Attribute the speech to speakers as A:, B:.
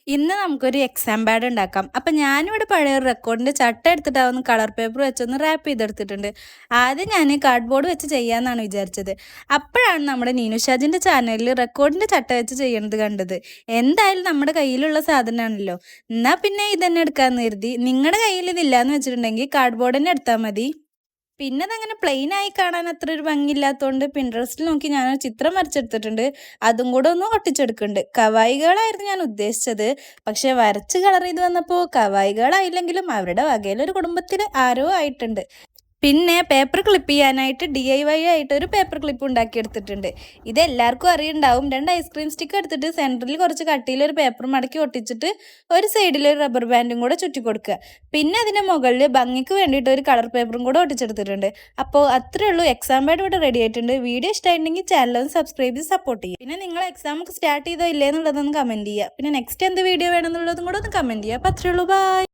A: ഇന്ന് നമുക്കൊരു exam pad ഉണ്ടാക്കാം. അപ്പം ഞാനിവിടെ പഴയ ഒരു റെക്കോർഡിൻ്റെ ചട്ട എടുത്തിട്ട് അതൊന്ന് കളർ പേപ്പർ വെച്ചൊന്ന് റാപ്പ് ചെയ്തെടുത്തിട്ടുണ്ട്. ആദ്യം ഞാൻ കാർഡ്ബോർഡ് വെച്ച് ചെയ്യാമെന്നാണ് വിചാരിച്ചത്. അപ്പോഴാണ് നമ്മുടെ നീനുഷാജിൻ്റെ ചാനലിൽ റെക്കോർഡിൻ്റെ ചട്ട വെച്ച് ചെയ്യണത് കണ്ടത്. എന്തായാലും നമ്മുടെ കയ്യിലുള്ള സാധനമാണല്ലോ, എന്നാൽ പിന്നെ ഇതന്നെ എടുക്കാമെന്ന് കരുതി. നിങ്ങളുടെ കയ്യിൽ ഇതില്ലാന്ന് വെച്ചിട്ടുണ്ടെങ്കിൽ കാർഡ്ബോർഡ് തന്നെ എടുത്താൽ മതി. പിന്നെ അതങ്ങനെ പ്ലെയിൻ ആയി കാണാൻ അത്ര ഒരു ഭംഗിയില്ലാത്തതുകൊണ്ട് പിൻട്രസ്റ്റിൽ നോക്കി ഞാനൊരു ചിത്രം വരച്ചെടുത്തിട്ടുണ്ട്. അതും കൂടെ ഒന്ന് ഒട്ടിച്ചെടുക്കുന്നുണ്ട്. കവായികളായിരുന്നു ഞാൻ ഉദ്ദേശിച്ചത്. പക്ഷെ വരച്ച് കളർ ചെയ്ത് വന്നപ്പോൾ കവായികളായില്ലെങ്കിലും അവരുടെ വകയിലൊരു കുടുംബത്തിൽ ആരോ ആയിട്ടുണ്ട്. പിന്നെ പേപ്പർ ക്ലിപ്പ് ചെയ്യാനായിട്ട് DIY ആയിട്ട് ഒരു പേപ്പർ ക്ലിപ്പ് ഉണ്ടാക്കിയെടുത്തിട്ടുണ്ട്. ഇതെല്ലാവർക്കും അറിയുണ്ടാവും. 2 ഐസ്ക്രീം സ്റ്റിക്ക് എടുത്തിട്ട് സെൻറ്ററിൽ കുറച്ച് കട്ടിയിലൊരു പേപ്പർ മടക്കി ഒട്ടിച്ചിട്ട് ഒരു സൈഡിൽ ഒരു റബ്ബർ ബാൻഡും കൂടെ ചുറ്റി കൊടുക്കുക. പിന്നെ അതിൻ്റെ മുകളിൽ ഭംഗിക്ക് വേണ്ടിയിട്ട് ഒരു കളർ പേപ്പറും കൂടെ ഒട്ടിച്ചെടുത്തിട്ടുണ്ട്. അപ്പോൾ അത്രേ ഉള്ളൂ. എക്സാം പാഡ് ഇവിടെ റെഡി ആയിട്ടുണ്ട്. വീഡിയോ ഇഷ്ടമായിട്ടുണ്ടെങ്കിൽ ചാനലൊന്ന് സബ്സ്ക്രൈബ് ചെയ്ത് സപ്പോർട്ട് ചെയ്യുക. പിന്നെ നിങ്ങൾ എക്സാം ഒക്കെ സ്റ്റാർട്ട് ചെയ്തോ ഇല്ലേ എന്നുള്ളതൊന്ന് കമൻറ്റ് ചെയ്യുക. പിന്നെ നെക്സ്റ്റ് എന്ത് വീഡിയോ വേണമെന്നുള്ളതും കൂടെ ഒന്ന് കമൻറ്റ് ചെയ്യുക. അപ്പോൾ അത്രേ ഉള്ളൂ. ബൈ.